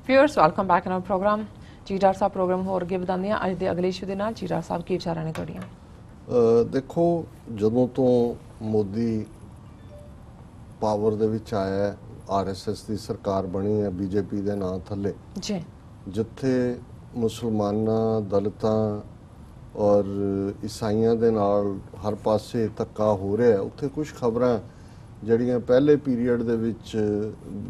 Viewers welcome back in our programme जी doctor साहब programme होर अगे ਵਧਾਉਂਦੇ ਹਾਂ ਅੱਜ ਦੇ ਅਗਲੇ ਇਸ਼ੂ ਦੇ ਨਾਲ ਜੀ ਡਾਕਟਰ ਸਾਹਿਬ ਕੀ ਵਿਚਾਰਾਂ ਨੇ ਤੁਹਾਡੀਆਂ देखो ਜਦੋਂ ਤੋਂ ਮੋਦੀ ਪਾਵਰ ਦੇ ਵਿੱਚ ਆਇਆ ਹੈ ਆਰਐਸਐਸ ਦੀ ਸਰਕਾਰ ਬਣੀ ਹੈ ਬੀਜੇਪੀ ਦੇ ਨਾਂ ਥੱਲੇ ਜੀ ਜਿੱਥੇ ਮੁਸਲਮਾਨਾਂ ਦਲਿਤਾਂ ਔਰ ਈਸਾਈਆਂ ਦੇ ਨਾਲ ਹਰ ਪਾਸੇ ਧੱਕਾ ਹੋ ਰਿਹਾ ਹੈ ਉੱਥੇ ਕੁਝ ਖਬਰਾਂ ਜਿਹੜੀਆਂ ਪਹਿਲੇ ਪੀਰੀਅਡ ਦੇ ਵਿੱਚ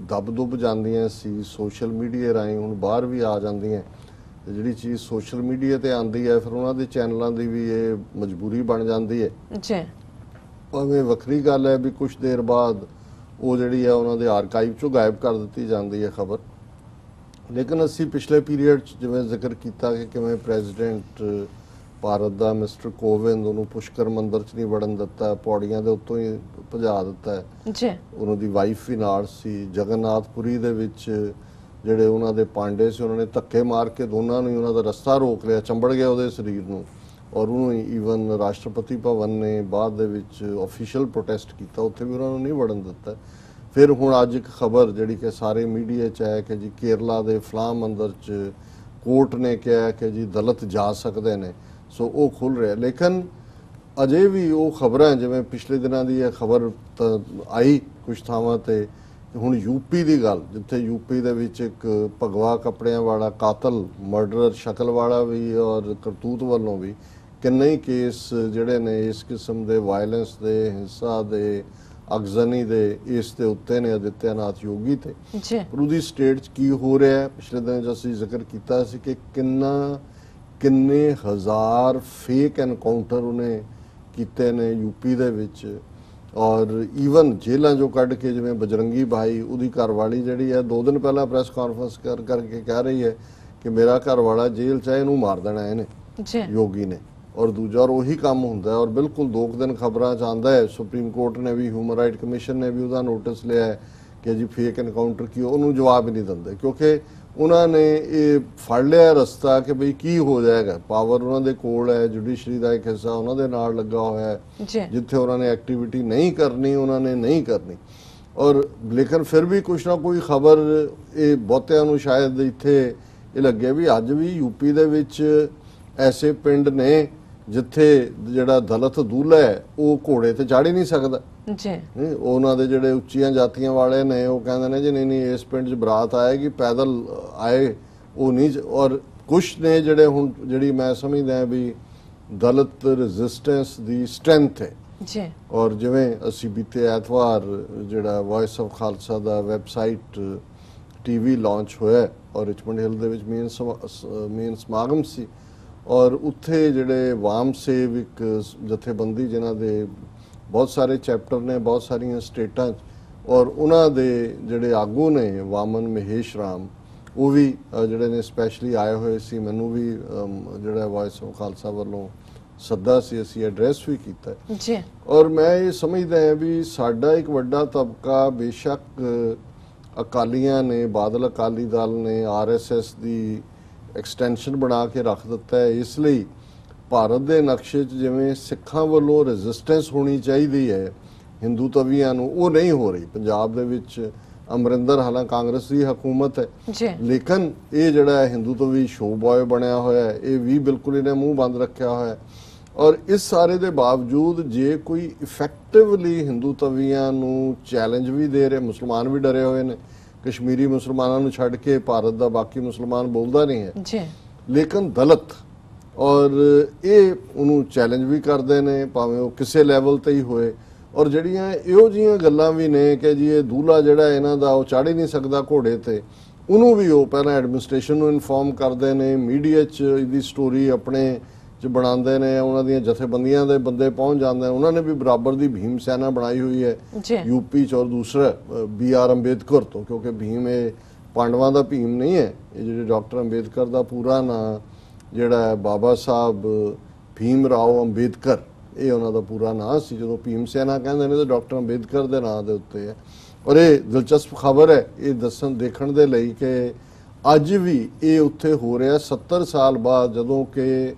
ਦਬ ਜਾਂਦੀਆਂ ਸੀ ਸੋਸ਼ਲ ਮੀਡੀਆ ਰਾਹੀਂ ਹੁਣ ਬਾਹਰ ਵੀ ਆ ਜਾਂਦੀਆਂ ਤੇ ਜਿਹੜੀ ਚੀਜ਼ ਸੋਸ਼ਲ ਮੀਡੀਆ ਤੇ ਆਂਦੀ ਹੈ ਫਿਰ ਉਹਨਾਂ ਦੇ ਚੈਨਲਾਂ ਦੀ ਵੀ ਇਹ ਮਜਬੂਰੀ ਬਣ ਜਾਂਦੀ ਹੈ ਜੀ ਭਾਵੇਂ ਵੱਖਰੀ ਗੱਲ ਹੈ ਵੀ ਕੁਝ ਦੇਰ ਬਾਅਦ ਉਹ ਜਿਹੜੀ ਹੈ ਉਹਨਾਂ ਦੇ ਆਰਕਾਈਵ ਚੋਂ ਗਾਇਬ ਕਰ ਦਿੱਤੀ ਜਾਂਦੀ ਹੈ ਖਬਰ ਲੇਕਿਨ ਅਸੀਂ ਪਿਛਲੇ ਪੀਰੀਅਡ 'ਚ ਜਿਵੇਂ ਜ਼ਿਕਰ ਕੀਤਾ ਕਿ ਕਿਵੇਂ ਪ੍ਰੈਜ਼ੀਡੈਂਟ ਭਾਰਤ ਦਾ ਮਿਸਟਰ ਕੋਵਿੰਦ ਉਹਨੂੰ ਪੁਸ਼ਕਰ ਮੰਦਰ 'ਚ ਨਹੀਂ ਵੜਨ ਦਿੱਤਾ ਪੌੜੀਆਂ ਦੇ ਉੱਤੋਂ ਹੀ ਭਜਾ ਦਿੱਤਾ ਹੈ ਜੀ ਉਹਨਾਂ ਦੀ ਵਾਈਫ ਵੀ ਨਾਲ ਸੀ ਜਗਨਨਾਥਪੁਰੀ ਦੇ ਵਿੱਚ ਜਿਹੜੇ ਉਹਨਾਂ ਦੇ ਪਾਂਡੇ ਸੀ ਉਹਨਾਂ ਨੇ ਧੱਕੇ ਮਾਰ ਕੇ ਦੋਨਾਂ ਨੂੰ ਉਹਨਾਂ ਦਾ ਰਸਤਾ ਰੋਕ ਲਿਆ ਚੰਬੜ ਗਿਆ ਉਹਦੇ ਸਰੀਰ ਨੂੰ ਔਰ ਉਹਨੂੰ ਈਵਨ ਰਾਸ਼ਟਰਪਤੀ ਭਵਨ ਨੇ ਬਾਅਦ ਦੇ ਵਿੱਚ ਆਫੀਸ਼ੀਅਲ ਪ੍ਰੋਟੈਸਟ ਕੀਤਾ ਉੱਥੇ ਵੀ ਉਹਨਾਂ ਨੂੰ ਨਹੀਂ ਵੜਨ ਦਿੱਤਾ ਫਿਰ ਹੁਣ ਅੱਜ ਇੱਕ ਖਬਰ ਜਿਹੜੀ ਕਿ ਸਾਰੇ ਮੀਡੀਆ 'ਚ ਹੈ ਕਿ ਜੀ ਕੇਰਲਾ ਦੇ ਫਲਾਹ ਮੰਦਰ 'ਚ ਕੋਰਟ ਨੇ ਕਿਹਾ ਕਿ ਜੀ ਦਲਿਤ ਜਾ ਸਕਦੇ ਨੇ ਸੋ ਉਹ ਖੁੱਲ ਰਿਹਾ ਲੇਕਿਨ ਅਜੇ ਵੀ ਉਹ ਖਬਰਾਂ ਜਿਵੇਂ ਪਿਛਲੇ ਦਿਨਾਂ ਦੀ ਇਹ ਖਬਰ ਆਈ ਕੁਝ ਥਾਵਾਂ ਤੇ ਹੁਣ ਯੂਪੀ ਦੀ ਗੱਲ ਜਿੱਥੇ ਯੂਪੀ ਦੇ ਵਿੱਚ ਇੱਕ ਭਗਵਾ ਕੱਪੜਿਆਂ ਵਾਲਾ ਕਾਤਲ ਮਰਡਰਰ ਸ਼ਕਲ ਵਾਲਾ ਵੀ ਔਰ ਕਰਤੂਤ ਵੱਲੋਂ ਵੀ ਕਿੰਨੇ ਕੇਸ ਜਿਹੜੇ ਨੇ ਇਸ ਕਿਸਮ ਦੇ ਵਾਇਲੈਂਸ ਦੇ ਹਿੰਸਾ ਦੇ ਅਗਜ਼ਨੀ ਦੇ ਇਸ ਦੇ ਉੱਤੇ ਨੇ ਆਦਿੱਤਿਆਨਾਥ ਯੋਗੀ ਤੇ ਪਰ ਉਹਦੀ ਸਟੇਟ 'ਚ ਕੀ ਹੋ ਰਿਹਾ ਪਿਛਲੇ ਦਿਨਾਂ 'ਚ ਅਸੀਂ ਜ਼ਿਕਰ ਕੀਤਾ ਸੀ ਕਿ ਕਿੰਨੇ ਹਜ਼ਾਰ ਫੇਕ ਐਨਕਾਊਂਟਰ ਉਹਨੇ ਕੀਤੇ ਨੇ ਯੂਪੀ ਦੇ ਵਿੱਚ ਔਰ ਈਵਨ ਜੇਲ੍ਹਾਂ ਜੋ ਕੱਢ ਕੇ ਜਿਵੇਂ ਬਜਰੰਗੀ ਭਾਈ ਉਹਦੀ ਘਰਵਾਲੀ ਜਿਹੜੀ ਹੈ 2 ਦਿਨ ਪਹਿਲਾਂ ਪ੍ਰੈਸ ਕਾਨਫਰੰਸ ਕਰਕੇ ਕਹਿ ਰਹੀ ਹੈ ਕਿ ਮੇਰਾ ਘਰਵਾਲਾ ਜੇਲ੍ਹ 'ਚ ਇਹਨੂੰ ਮਾਰ ਦੇਣਾ ਇਹਨੇ ਯੋਗੀ ਨੇ ਔਰ ਦੂਜਾ ਔਰ ਉਹੀ ਕੰਮ ਹੁੰਦਾ ਔਰ ਬਿਲਕੁਲ 2 ਦਿਨ ਖਬਰਾਂ 'ਚ ਆਉਂਦਾ ਹੈ ਸੁਪਰੀਮ ਕੋਰਟ ਨੇ ਵੀ ਹਿਊਮਨ ਰਾਈਟ ਕਮਿਸ਼ਨ ਨੇ ਵੀ ਉਹਦਾ ਨੋਟਿਸ ਲਿਆ ਹੈ ਕਿ ਜੀ ਫੇਕ ਐਨਕਾਊਂਟਰ ਕੀ ਉਹਨੂੰ ਜਵਾਬ ਹੀ ਨਹੀਂ ਦਿੰਦੇ ਕਿਉਂਕਿ ਉਹਨਾਂ ਨੇ ਇਹ ਫੜ ਲਿਆ ਰਸਤਾ ਕਿ ਬਈ ਕੀ ਹੋ ਜਾਏਗਾ ਪਾਵਰ ਉਹਨਾਂ ਦੇ ਕੋਲ ਹੈ ਜੁਡੀਸ਼ਰੀ ਦਾ ਇੱਕ ਹਿੱਸਾ ਉਹਨਾਂ ਦੇ ਨਾਲ ਲੱਗਾ ਹੋਇਆ ਹੈ ਜਿੱਥੇ ਉਹਨਾਂ ਨੇ ਐਕਟੀਵਿਟੀ ਨਹੀਂ ਕਰਨੀ ਉਹਨਾਂ ਨੇ ਨਹੀਂ ਕਰਨੀ ਔਰ ਲੇਕਿਨ ਫਿਰ ਵੀ ਕੁਛ ਨਾ ਕੋਈ ਖਬਰ ਇਹ ਬਹੁਤਿਆਂ ਨੂੰ ਸ਼ਾਇਦ ਇੱਥੇ ਇਹ ਲੱਗਿਆ ਵੀ ਅੱਜ ਵੀ ਯੂਪੀ ਦੇ ਵਿੱਚ ਐਸੇ ਪਿੰਡ ਨੇ ਜਿੱਥੇ ਜਿਹੜਾ ਦਲਿਤ ਦੂਲਹਾ ਹੈ ਉਹ ਘੋੜੇ ਤੇ ਚੜ੍ਹ ਹੀ ਨਹੀਂ ਸਕਦਾ ਜੀ ਉਹਨਾਂ ਦੇ ਜਿਹੜੇ ਉੱਚੀਆਂ ਜਾਤੀਆਂ ਵਾਲੇ ਨੇ ਉਹ ਕਹਿੰਦੇ ਨੇ ਜੀ ਨਹੀਂ ਇਸ ਪਿੰਡ 'ਚ ਬਰਾਤ ਆਏਗੀ ਪੈਦਲ ਆਏ ਉਹ ਨਹੀਂ ਔਰ ਕੁਛ ਨੇ ਜਿਹੜੇ ਹੁਣ ਜਿਹੜੀ ਮੈਂ ਸਮਝਦਾ ਵੀ ਦਲਿਤ ਰੈਜ਼ਿਸਟੈਂਸ ਦੀ ਸਟਰੈਂਥ ਹੈ ਜੀ ਔਰ ਜਿਵੇਂ ਅਸੀਂ ਬੀਤੇ ਐਤਵਾਰ ਜਿਹੜਾ vice of Khalsa the website TV launch ਹੋਇਆ ਔਰ ਰਿਚਮੰਡ ਹਿੱਲ ਦੇ ਵਿੱਚ ਮੇਨ ਸਮਾਗਮ ਸੀ ਔਰ ਉੱਥੇ ਜਿਹੜੇ ਵਾਮ ਸੇਵਕ ਜਥੇਬੰਦੀ ਜਿਨ੍ਹਾਂ ਦੇ ਬਹੁਤ ਸਾਰੇ ਚੈਪਟਰ ਨੇ ਬਹੁਤ ਸਾਰੀਆਂ ਸਟੇਟਾਂ ਔਰ ਉਹਨਾਂ ਦੇ ਜਿਹੜੇ ਆਗੂ ਨੇ ਵਾਮਨ ਮਹੇਸ਼ ਰਾਮ ਉਹ ਵੀ ਜਿਹੜੇ ਨੇ ਸਪੈਸ਼ਲੀ ਆਏ ਹੋਏ ਸੀ ਮੈਨੂੰ ਵੀ ਜਿਹੜਾ ਵਾਇਸ ਆਫ ਖਾਲਸਾ ਵੱਲੋਂ ਸੱਦਾ ਸੀ ਅਸੀਂ ਐਡਰੈਸ ਵੀ ਕੀਤਾ ਜੀ ਔਰ ਮੈਂ ਇਹ ਸਮਝਦਾ ਹਾਂ ਵੀ ਸਾਡਾ ਇੱਕ ਵੱਡਾ ਤਬਕਾ ਬੇਸ਼ੱਕ ਅਕਾਲੀਆਂ ਨੇ ਬਾਦਲ ਅਕਾਲੀ ਦਲ ਨੇ ਆਰਐਸਐਸ ਦੀ ਐਕਸਟੈਂਸ਼ਨ ਬਣਾ ਕੇ ਰੱਖ ਦਿੱਤਾ ਹੈ ਇਸ ਲਈ ਭਾਰਤ ਦੇ ਨਕਸ਼ੇ 'ਚ ਜਿਵੇਂ ਸਿੱਖਾਂ ਵੱਲੋਂ ਰੈਜ਼ਿਸਟੈਂਸ ਹੋਣੀ ਚਾਹੀਦੀ ਹੈ ਹਿੰਦੂ ਤਵੀਆਂ ਨੂੰ ਉਹ ਨਹੀਂ ਹੋ ਰਹੀ ਪੰਜਾਬ ਦੇ ਵਿੱਚ ਅਮਰਿੰਦਰ ਹਾਲਾਂ ਕਾਂਗਰਸ ਦੀ ਹਕੂਮਤ ਹੈ ਲੇਕਿਨ ਇਹ ਜਿਹੜਾ ਹਿੰਦੂ ਤਵੀ ਸ਼ੋ ਬॉय ਬਣਿਆ ਹੋਇਆ ਹੈ ਇਹ ਵੀ ਬਿਲਕੁਲ ਇਹਨੇ ਮੂੰਹ ਬੰਦ ਰੱਖਿਆ ਹੋਇਆ ਔਰ ਇਸ ਸਾਰੇ ਦੇ ਬਾਵਜੂਦ ਜੇ ਕੋਈ ਇਫੈਕਟਿਵਲੀ ਹਿੰਦੂ ਤਵੀਆਂ ਨੂੰ ਚੈਲੰਜ ਵੀ ਦੇ ਰਹੇ ਮੁਸਲਮਾਨ ਵੀ ਡਰੇ ਹੋਏ ਨੇ ਕਸ਼ਮੀਰੀ ਮੁਸਲਮਾਨਾਂ ਨੂੰ ਛੱਡ ਕੇ ਭਾਰਤ ਦਾ ਬਾਕੀ ਮੁਸਲਮਾਨ ਬੋਲਦਾ ਨਹੀਂ ਹੈ ਲੇਕਿਨ ਦਲਿਤ ਔਰ ਇਹ ਉਹਨੂੰ ਚੈਲੰਜ ਵੀ ਕਰਦੇ ਨੇ ਭਾਵੇਂ ਉਹ ਕਿਸੇ ਲੈਵਲ ਤੇ ਹੀ ਹੋਏ ਔਰ ਜਿਹੜੀਆਂ ਇਹੋ ਜਿਹੀਆਂ ਗੱਲਾਂ ਵੀ ਨੇ ਕਿ ਜੀ ਇਹ ਦੂਲਾ ਜਿਹੜਾ ਇਹਨਾਂ ਦਾ ਉਹ ਚੜ੍ਹ ਹੀ ਨਹੀਂ ਸਕਦਾ ਘੋੜੇ ਤੇ ਉਹਨੂੰ ਵੀ ਉਹ ਪਹਿਲਾਂ ਐਡਮਿਨਿਸਟ੍ਰੇਸ਼ਨ ਨੂੰ ਇਨਫੋਰਮ ਕਰਦੇ ਨੇ ਮੀਡੀਆ 'ਚ ਇਹਦੀ ਸਟੋਰੀ ਆਪਣੇ 'ਚ ਬਣਾਉਂਦੇ ਨੇ ਉਹਨਾਂ ਦੀਆਂ ਜਥੇਬੰਦੀਆਂ ਦੇ ਬੰਦੇ ਪਹੁੰਚ ਜਾਂਦੇ ਉਹਨਾਂ ਨੇ ਵੀ ਬਰਾਬਰ ਦੀ ਭੀਮ ਸੈਨਾ ਬਣਾਈ ਹੋਈ ਹੈ ਯੂਪੀ 'ਚ ਔਰ ਦੂਸਰਾ BR ਅੰਬੇਦਕਰ ਤੋਂ ਕਿਉਂਕਿ ਭੀਮ ਇਹ ਪਾਂਡਵਾਂ ਦਾ ਭੀਮ ਨਹੀਂ ਹੈ ਇਹ ਜਿਹੜੇ ਡਾਕਟਰ ਅੰਬੇਦਕਰ ਦਾ ਪੂਰਾ ਨਾਂ ਜਿਹੜਾ ਹੈ ਬਾਬਾ ਸਾਹਿਬ ਭੀਮ ਰਾਓ ਅੰਬੇਦਕਰ ਇਹ ਉਹਨਾਂ ਦਾ ਪੂਰਾ ਨਾਂ ਸੀ ਜਦੋਂ ਭੀਮ ਸੈਨਾ ਕਹਿੰਦੇ ਨੇ ਤਾਂ ਡਾਕਟਰ ਅੰਬੇਦਕਰ ਦੇ ਨਾਂ ਦੇ ਉੱਤੇ ਹੈ ਔਰ ਇਹ ਦਿਲਚਸਪ ਖਬਰ ਹੈ ਇਹ ਦੇਖਣ ਦੇ ਲਈ ਕਿ ਅੱਜ ਵੀ ਇਹ ਉੱਥੇ ਹੋ ਰਿਹਾ 70 ਸਾਲ ਬਾਅਦ ਜਦੋਂ ਕਿ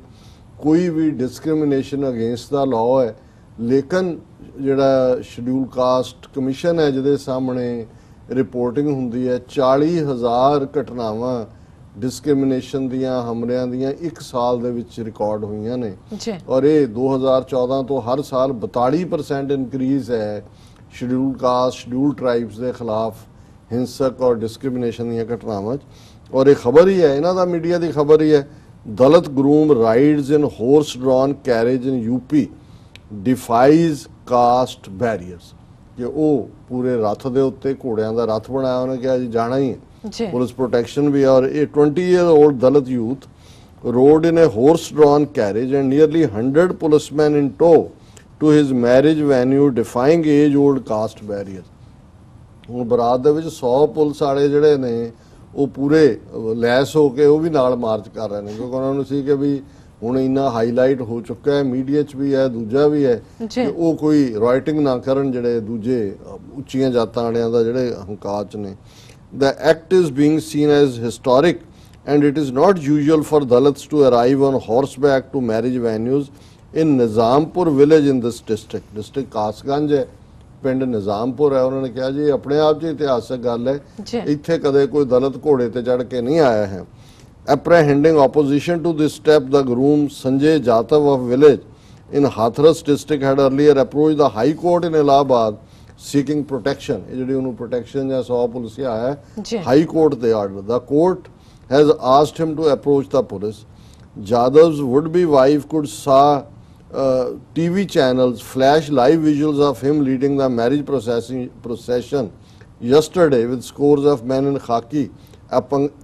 ਕੋਈ ਵੀ ਡਿਸਕ੍ਰਿਮੀਨੇਸ਼ਨ ਅਗੇਂਸਟ ਦਾ ਲਾਅ ਹੈ ਲੇਕਿਨ ਜਿਹੜਾ ਸ਼ਡਿਊਲ ਕਾਸਟ ਕਮਿਸ਼ਨ ਹੈ ਜਿਹਦੇ ਸਾਹਮਣੇ ਰਿਪੋਰਟਿੰਗ ਹੁੰਦੀ ਹੈ। 40,000 ਘਟਨਾਵਾਂ ਡਿਸਕ੍ਰਿਮੀਨੇਸ਼ਨ ਦੀਆਂ, ਹਮਲਿਆਂ ਦੀਆਂ 1 ਸਾਲ ਦੇ ਵਿੱਚ ਰਿਕਾਰਡ ਹੋਈਆਂ ਨੇ ਜੀ ਔਰ ਇਹ 2014 ਤੋਂ ਹਰ ਸਾਲ 42% ਇਨਕਰੀਜ਼ ਹੈ ਸ਼ਡਿਊਲ ਕਾਸਟ, ਸ਼ਡਿਊਲ ਟ੍ਰਾਈਬਸ ਦੇ ਖਿਲਾਫ ਹਿੰਸਕ ਔਰ ਡਿਸਕ੍ਰਿਮੀਨੇਸ਼ਨ ਦੀਆਂ ਘਟਨਾਵਾਂ 'ਚ। ਔਰ ਇਹ ਖਬਰ ਹੀ ਹੈ, ਇਹਨਾਂ ਦਾ ਮੀਡੀਆ ਦੀ ਖਬਰ ਹੀ ਹੈ, ਦਲਿਤ ਗਰੂਮ ਰਾਈਡਸ ਇਨ ਹੋਰਸ ਡਰਾਨ ਕੈਰੇਜ ਇਨ ਯੂਪੀ ਡਿਫਾਈਜ਼ ਕਾਸਟ ਬੈਰੀਅਰਸ, ਕਿ ਉਹ ਪੂਰੇ ਰੱਥ ਦੇ ਉੱਤੇ ਘੋੜਿਆਂ ਦਾ ਰੱਥ ਬਣਾਇਆ, ਉਹਨੇ ਕਿਹਾ ਜੀ ਜਾਣਾ ਹੀ ਹੈ। ਜੀ ਪੁਲਿਸ ਪ੍ਰੋਟੈਕਸ਼ਨ ਵੀ ਹੈ। ਔਰ ਇਹ 20-year-old Dalit youth rode in a horse-drawn carriage and nearly 100 policemen in tow to his marriage venue, defying age-old caste barriers. ਹੁਣ ਬਰਾਤ ਦੇ ਵਿੱਚ 100 ਪੁਲਿਸ ਵਾਲੇ ਜਿਹੜੇ ਨੇ ਉਹ ਪੂਰੇ ਲੈਸ ਹੋ ਕੇ ਉਹ ਵੀ ਨਾਲ ਮਾਰਚ ਕਰ ਰਹੇ ਨੇ, ਕਿਉਂਕਿ ਉਹਨਾਂ ਨੂੰ ਸੀ ਕਿ ਵੀ ਹੁਣ ਇੰਨਾ ਹਾਈਲਾਈਟ ਹੋ ਚੁੱਕਾ ਹੈ, ਮੀਡੀਆ 'ਚ ਵੀ ਹੈ, ਦੂਜਾ ਵੀ ਹੈ, ਕਿ ਉਹ ਕੋਈ ਰਾਈਟਿੰਗ ਨਾ ਕਰਨ ਜਿਹੜੇ ਦੂਜੇ ਉੱਚੀਆਂ ਜਾਤਾਂ ਵਾਲਿਆਂ ਦਾ ਜਿਹੜੇ ਹੰਕਾਰ 'ਚ ਨੇ। The act is being seen as historic and it is not usual for Dalits to arrive on horseback to marriage venues in Nizampur village in this district. District Kasganj ਹੈ, ਪਿੰਡ ਨਿਜ਼ਾਮਪੁਰ ਹੈ। ਉਹਨਾਂ ਨੇ ਕਿਹਾ ਜੀ ਆਪਣੇ ਆਪ 'ਚ ਇਤਿਹਾਸਕ ਗੱਲ ਹੈ, ਇੱਥੇ ਕਦੇ ਕੋਈ ਦਲਿਤ ਘੋੜੇ ਤੇ ਚੜ੍ਹ ਕੇ ਨਹੀਂ ਆਇਆ ਹੈ। Apprehending opposition to this step, the groom Sanjay Jatav of village in Hathras district had earlier approached the High Court in Allahabad seeking protection. ਇਹ ਜਿਹੜੀ ਉਹਨੂੰ protection ਜਾਂ 100 ਪੁਲਿਸਿਆ ਹੈ, High Court ਦੇ order. The court has asked him to approach the police. Jadav's would-be wife could saw TV channels flash live visuals of him leading the marriage procession yesterday with scores of men in khaki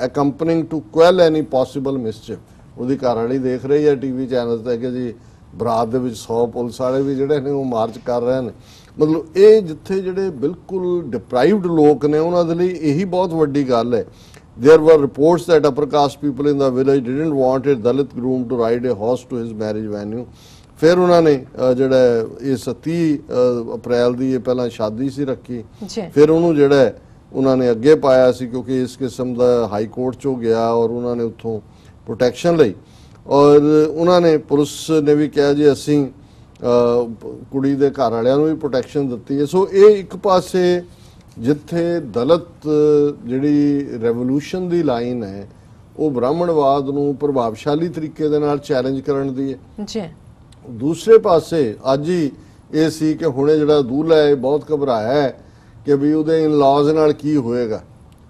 accompanying to quell any possible mischief. ਉਹਦੀ ਘਰ ਵਾਲੀ ਦੇਖ ਰਹੀ ਹੈ TV channel ਤੇ ਕਿ ਜੀ ਬਰਾਤ ਦੇ ਵਿੱਚ 100 ਪੁਲਿਸ ਵਾਲੇ ਵੀ ਜਿਹੜੇ ਨੇ ਉਹ ਮਾਰਚ ਕਰ ਰਹੇ ਨੇ। ਮਤਲਬ ਇਹ ਜਿੱਥੇ ਜਿਹੜੇ ਬਿਲਕੁਲ ਡਿਪਰਾਈਵਡ ਲੋਕ ਨੇ ਉਹਨਾਂ ਦੇ ਲਈ ਇਹੀ ਬਹੁਤ ਵੱਡੀ ਗੱਲ ਹੈ। There were reports that upper caste people in the village didn't want a Dalit groom to ride a horse to his marriage venue. ਫਿਰ ਉਹਨਾਂ ਨੇ ਜਿਹੜਾ ਇਸ 30 ਅਪ੍ਰੈਲ ਦੀ ਇਹ ਪਹਿਲਾਂ ਸ਼ਾਦੀ ਸੀ ਰੱਖੀ, ਫਿਰ ਉਹਨੂੰ ਜਿਹੜਾ ਉਹਨਾਂ ਨੇ ਅੱਗੇ ਪਾਇਆ ਸੀ ਕਿਉਂਕਿ ਇਸ ਕਿਸਮ ਦਾ ਹਾਈ ਕੋਰਟ 'ਚੋਂ ਗਿਆ ਔਰ ਉਹਨਾਂ ਨੇ ਉੱਥੋਂ ਪ੍ਰੋਟੈਕਸ਼ਨ ਲਈ। ਔਰ ਉਹਨਾਂ ਨੇ ਪੁਲਿਸ ਨੇ ਵੀ ਕਿਹਾ ਜੀ ਅਸੀਂ ਕੁੜੀ ਦੇ ਘਰ ਵਾਲਿਆਂ ਨੂੰ ਵੀ ਪ੍ਰੋਟੈਕਸ਼ਨ ਦਿੱਤੀ ਹੈ। ਸੋ ਇਹ ਇੱਕ ਪਾਸੇ ਜਿੱਥੇ ਦਲਿਤ ਜਿਹੜੀ ਰੈਵੋਲੂਸ਼ਨ ਦੀ ਲਾਈਨ ਹੈ ਉਹ ਬ੍ਰਾਹਮਣਵਾਦ ਨੂੰ ਪ੍ਰਭਾਵਸ਼ਾਲੀ ਤਰੀਕੇ ਦੇ ਨਾਲ ਚੈਲੰਜ ਕਰਨ ਦੀ ਹੈ ਜੀ। ਦੂਸਰੇ ਪਾਸੇ ਅੱਜ ਹੀ ਇਹ ਸੀ ਕਿ ਹੁਣੇ ਜਿਹੜਾ ਦੂਲਹਾ ਹੈ ਬਹੁਤ ਘਬਰਾਇਆ ਹੈ ਕਿ ਵੀ ਉਹਦੇ ਇਨ-ਲਾਜ਼ ਨਾਲ ਕੀ ਹੋਏਗਾ,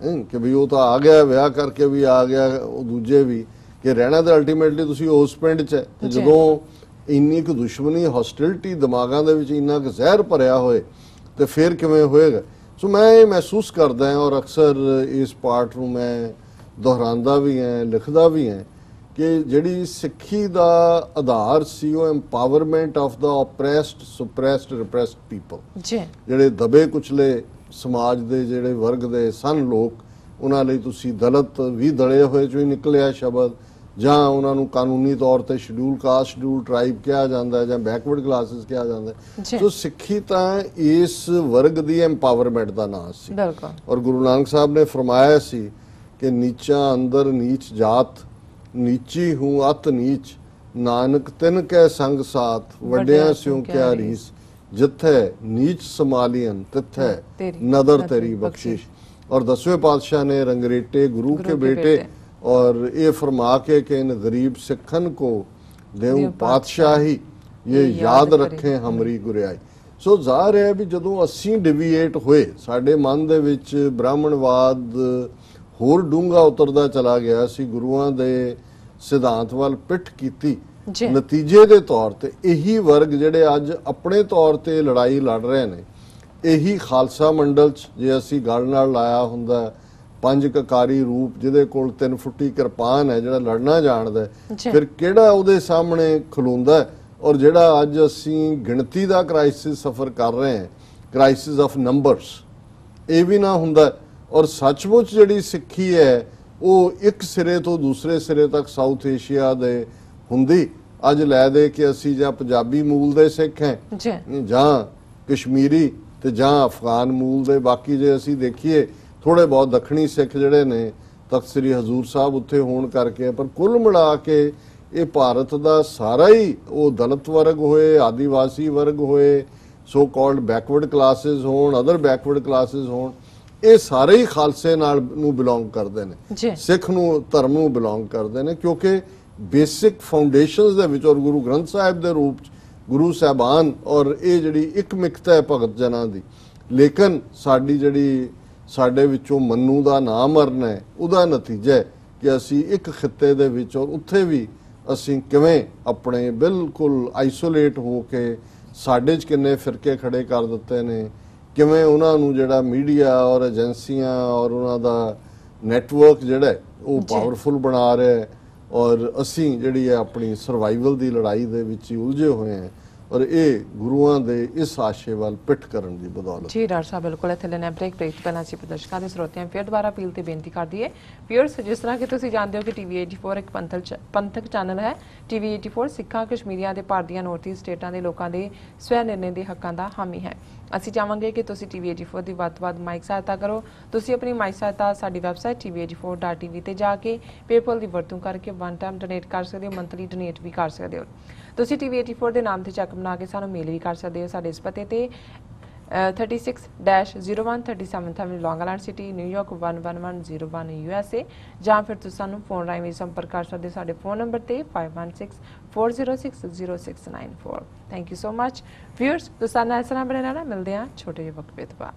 ਕਿ ਵੀ ਉਹ ਤਾਂ ਆ ਗਿਆ ਵਿਆਹ ਕਰਕੇ ਵੀ ਆ ਗਿਆ, ਉਹ ਦੂਜੇ ਵੀ, ਕਿ ਰਹਿਣਾ ਤਾਂ ਅਲਟੀਮੇਟਲੀ ਤੁਸੀਂ ਉਸ ਪਿੰਡ 'ਚ ਹੈ। ਤੇ ਜਦੋਂ ਇੰਨੀ ਕੁ ਦੁਸ਼ਮਣੀ, ਹੌਸਟਿਲਿਟੀ ਦਿਮਾਗਾਂ ਦੇ ਵਿੱਚ ਇੰਨਾ ਕੁ ਜ਼ਹਿਰ ਭਰਿਆ ਹੋਏ ਤੇ ਫਿਰ ਕਿਵੇਂ ਹੋਏਗਾ। ਸੋ ਮੈਂ ਇਹ ਮਹਿਸੂਸ ਕਰਦਾ ਹਾਂ ਔਰ ਅਕਸਰ ਇਸ ਪਾਰਟ ਨੂੰ ਮੈਂ ਦੁਹਰਾਉਂਦਾ ਵੀ ਹਾਂ, ਲਿਖਦਾ ਵੀ ਹਾਂ ਕਿ ਜਿਹੜੀ ਸਿੱਖੀ ਦਾ ਆਧਾਰ ਸੀ ਉਹ ਐਮਪਾਵਰਮੈਂਟ ਆਫ ਦਾ ਓਪਰੈਸਡ, ਸੁਪਰੈਸਡ, ਰਿਪਰੈਸਡ ਪੀਪਲ, ਜਿਹੜੇ ਦਬੇ ਕੁਚਲੇ ਸਮਾਜ ਦੇ ਜਿਹੜੇ ਵਰਗ ਦੇ ਸਨ ਲੋਕ, ਉਹਨਾਂ ਲਈ ਤੁਸੀਂ ਦਲਿਤ ਵੀ ਦਲੇ ਹੋਏ ਚੋਂ ਹੀ ਨਿਕਲਿਆ ਸ਼ਬਦ, ਜਾਂ ਉਹਨਾਂ ਨੂੰ ਕਾਨੂੰਨੀ ਤੌਰ ਤੇ ਸ਼ਡਿਊਲ ਕਾਸਟ, ਸ਼ਡਿਊਲ ਟ੍ਰਾਈਬ ਕਿਹਾ ਜਾਂਦਾ ਜਾਂ ਬੈਕਵਰਡ ਕਲਾਸਿਸ ਕਿਹਾ ਜਾਂਦਾ। ਸੋ ਸਿੱਖੀ ਤਾਂ ਇਸ ਵਰਗ ਦੀ ਐਮਪਾਵਰਮੈਂਟ ਦਾ ਨਾਂ ਸੀ। ਔਰ ਗੁਰੂ ਨਾਨਕ ਸਾਹਿਬ ਨੇ ਫਰਮਾਇਆ ਸੀ ਕਿ ਨੀਚਾ ਅੰਦਰ ਨੀਚ ਜਾਤ, ਨੀਚੀ ਹੂੰ ਅਤ ਨੀਚ, ਨਾਨਕ ਤਿਨ ਕੈ ਸੰਗ ਸਾਥ, ਵੱਡਿਆਂ ਸਿਉ ਕਿਆ ਰੀਸ, ਜਿੱਥੇ ਨੀਚ ਸਮਾਲੀਅਨ ਤਿੱਥੇ ਨਦਰ ਤੇਰੀ ਬਖਸ਼ਿਸ਼। और 10वें पातशाह ने रंगरेटे गुरु के बेटे और ये फरमा के कि इन गरीब सिखन को देव पातशाही ये याद रखें हमारी गुरियाई। सो ਜ਼ਾਹਰ है भी ਜਦੋਂ ਅਸੀਂ ਡਿਵੀਏਟ ਹੋਏ, ਸਾਡੇ ਮਨ ਦੇ ਵਿੱਚ ਬ੍ਰਾਹਮਣਵਾਦ ਹੋਰ ਡੂੰਘਾ ਉਤਰਦਾ ਚਲਾ ਗਿਆ, ਅਸੀਂ ਗੁਰੂਆਂ ਦੇ ਸਿਧਾਂਤ ਵੱਲ ਪਿੱਠ ਕੀਤੀ, ਨਤੀਜੇ ਦੇ ਤੌਰ ਤੇ ਇਹੀ ਵਰਗ ਜਿਹੜੇ ਅੱਜ ਆਪਣੇ ਤੌਰ ਤੇ ਲੜਾਈ ਲੜ ਰਹੇ ਨੇ, ਇਹੀ ਖਾਲਸਾ ਮੰਡਲ 'ਚ ਜੇ ਅਸੀਂ ਗਲ ਨਾਲ ਲਾਇਆ ਹੁੰਦਾ 5 ਕਕਾਰੀ ਰੂਪ ਜਿਹਦੇ ਕੋਲ 3 ਫੁੱਟੀ ਕਿਰਪਾਨ ਹੈ, ਜਿਹੜਾ ਲੜਨਾ ਜਾਣਦਾ, ਫਿਰ ਕਿਹੜਾ ਉਹਦੇ ਸਾਹਮਣੇ ਖਲੋਂਦਾ। ਔਰ ਜਿਹੜਾ ਅੱਜ ਅਸੀਂ ਗਿਣਤੀ ਦਾ ਕ੍ਰਾਈਸਿਸ ਸਫਰ ਕਰ ਰਹੇ ਹਾਂ, ਕ੍ਰਾਈਸਿਸ ਆਫ ਨੰਬਰਸ, ਇਹ ਵੀ ਨਾ ਹੁੰਦਾ। ਔਰ ਸੱਚਮੁੱਚ ਜਿਹੜੀ ਸਿੱਖੀ ਹੈ ਉਹ ਇੱਕ ਸਿਰੇ ਤੋਂ ਦੂਸਰੇ ਸਿਰੇ ਤੱਕ ਸਾਊਥ ਏਸ਼ੀਆ ਦੇ ਹੁੰਦੀ, ਅੱਜ ਲੈ ਦੇ ਕਿ ਅਸੀਂ ਜਾਂ ਪੰਜਾਬੀ ਮੂਲ ਦੇ ਸਿੱਖ ਹੈ ਜਾਂ ਕਸ਼ਮੀਰੀ ਤੇ ਜਾਂ ਅਫਗਾਨ ਮੂਲ ਦੇ। ਬਾਕੀ ਜੇ ਅਸੀਂ ਦੇਖੀਏ ਥੋੜੇ ਬਹੁਤ ਦੱਖਣੀ ਸਿੱਖ ਜਿਹੜੇ ਨੇ ਤਖਤ ਸ੍ਰੀ ਹਜ਼ੂਰ ਸਾਹਿਬ ਉੱਥੇ ਹੋਣ ਕਰਕੇ, ਪਰ ਕੁੱਲ ਮਿਲਾ ਕੇ ਇਹ ਭਾਰਤ ਦਾ ਸਾਰਾ ਹੀ ਉਹ ਦਲਿਤ ਵਰਗ ਹੋਏ, ਆਦੀਵਾਸੀ ਵਰਗ ਹੋਏ, ਸੋ ਕਾਲਡ ਬੈਕਵਰਡ ਕਲਾਸਿਸ ਹੋਣ, ਅਦਰ ਬੈਕਵਰਡ ਕਲਾਸਿਸ ਹੋਣ, ਇਹ ਸਾਰੇ ਹੀ ਖਾਲਸੇ ਨਾਲ ਨੂੰ ਬਿਲੋਂਗ ਕਰਦੇ ਨੇ, ਜੀ ਸਿੱਖ ਨੂੰ ਧਰਮ ਨੂੰ ਬਿਲੋਂਗ ਕਰਦੇ ਨੇ, ਕਿਉਂਕਿ ਬੇਸਿਕ ਫਾਊਂਡੇਸ਼ਨਸ ਦੇ ਵਿੱਚ ਔਰ ਗੁਰੂ ਗ੍ਰੰਥ ਸਾਹਿਬ ਦੇ ਰੂਪ ਚ ਗੁਰੂ ਸਾਹਿਬਾਨ ਔਰ ਇਹ ਜਿਹੜੀ ਇੱਕ ਮਿਕਤਾ ਹੈ ਭਗਤ ਜਨਾਂ ਦੀ। ਲੇਕਿਨ ਸਾਡੀ ਜਿਹੜੀ ਸਾਡੇ ਵਿੱਚੋਂ ਮੰਨੂ ਦਾ ਨਾ ਮਰਨਾ ਹੈ, ਉਹਦਾ ਨਤੀਜਾ ਹੈ ਕਿ ਅਸੀਂ ਇੱਕ ਖਿੱਤੇ ਦੇ ਵਿੱਚ ਔਰ ਉੱਥੇ ਵੀ ਅਸੀਂ ਕਿਵੇਂ ਆਪਣੇ ਬਿਲਕੁਲ ਆਈਸੋਲੇਟ ਹੋ ਕੇ ਸਾਡੇ 'ਚ ਕਿੰਨੇ ਫਿਰਕੇ ਖੜੇ ਕਰ ਦਿੱਤੇ ਨੇ, ਕਿਵੇਂ ਉਹਨਾਂ ਨੂੰ ਜਿਹੜਾ ਮੀਡੀਆ ਔਰ ਏਜੰਸੀਆਂ ਔਰ ਉਹਨਾਂ ਦਾ ਨੈਟਵਰਕ ਜਿਹੜਾ ਉਹ ਪਾਵਰਫੁਲ ਬਣਾ ਰਿਹਾ ਹੈ, ਔਰ ਅਸੀਂ ਜਿਹੜੀ ਹੈ ਆਪਣੀ ਸਰਵਾਈਵਲ ਦੀ ਲੜਾਈ ਦੇ ਵਿੱਚ ਹੀ ਉਲਝੇ ਹੋਏ ਹਾਂ। ਔਰ ਇਹ ਗੁਰੂਆਂ ਦੇ ਇਸ ਆਸ਼ੇ ਵੱਲ ਪਿੱਠ ਕਰਨ ਦੀ ਬਦੌਲਤ। ਜੀ ਡਾਕਟਰ ਸਾਹਿਬ ਬਿਲਕੁਲ ਇੱਥੇ ਲੈਣਾ ਬ੍ਰੇਕ ਪਹਿਲਾਂ ਅਸੀਂ ਪ੍ਰਦਰਸ਼ਕਾਂ ਦੇ ਸਰੋਤਿਆਂ ਫਿਰ ਦੁਬਾਰਾ ਅਪੀਲ ਤੇ ਬੇਨਤੀ ਕਰ ਦਈਏ। ਵਿਊਅਰਸ, ਜਿਸ ਤਰ੍ਹਾਂ ਕਿ ਤੁਸੀਂ ਜਾਣਦੇ ਹੋ ਕਿ ਟੀਵੀ 84 ਇੱਕ ਪੰਥਕ ਚੈਨਲ ਹੈ। ਟੀਵੀ 84 ਸਿੱਖਾਂ, ਕਸ਼ਮੀਰੀਆਂ ਦੇ ਭਾਰਤੀਆਂ ਨੌਰਥ ਈਸਟ ਸਟੇਟਾਂ ਦੇ ਲੋਕਾਂ ਦੇ ਸਵੈ ਨਿਰਣੇ ਦੇ ਹੱਕਾਂ ਦਾ ਹਾਮੀ ਹੈ। ਅਸੀਂ ਚਾਹਾਂਗੇ ਕਿ ਤੁਸੀਂ ਟੀਵੀ 84 ਦੀ ਵੱਧ ਤੋਂ ਵੱਧ ਮਾਈਕ ਸਹਾਇਤਾ ਕਰੋ। ਤੁਸੀਂ ਆਪਣੀ ਮਾਈਕ ਸਹਾਇਤਾ ਸਾਡੀ ਵੈਬਸਾਈਟ tv84.tv ਤੇ ਜਾ ਕੇ ਪੇਪਲ ਦੀ ਵਰਤੋਂ ਕਰਕੇ ਵਨ ਟਾਈਮ ਡੋਨੇਟ ਕਰ ਸਕਦੇ ਹੋ, ਮੰਥਲੀ ਡੋਨੇਟ ਵੀ ਕਰ ਸਕਦੇ ਹੋ। ਤੁਸੀਂ ਟੀਵੀ 84 ਦੇ ਨਾਮ ਤੇ ਚੈੱਕ ਬਣਾ ਕੇ ਸਾਨੂੰ ਮੇਲ ਵੀ ਕਰ ਸਕਦੇ ਹੋ ਸਾਡੇ ਇਸ ਪਤੇ ਤੇ 36-0137 ਲੌਂਗ ਆਈਲੈਂਡ ਸਿਟੀ, ਨਿਊਯਾਰਕ 11101 USA, ਜਾਂ ਫਿਰ ਤੁਸੀਂ ਸਾਨੂੰ ਫੋਨ ਰਾਹੀਂ ਵੀ ਸੰਪਰਕ ਕਰ ਸਕਦੇ ਸਾਡੇ ਫੋਨ ਨੰਬਰ ਤੇ 5164060694। Thank you so much viewers. ਤੁਸੀਂ ਨਾਲ ਇਸ ਤਰ੍ਹਾਂ ਬਣੇ ਰਹਿਣਾ। ਮਿਲਦੇ ਹਾਂ ਛੋਟੇ ਜਿਹੇ ਵਕਤ ਬਾਅਦ।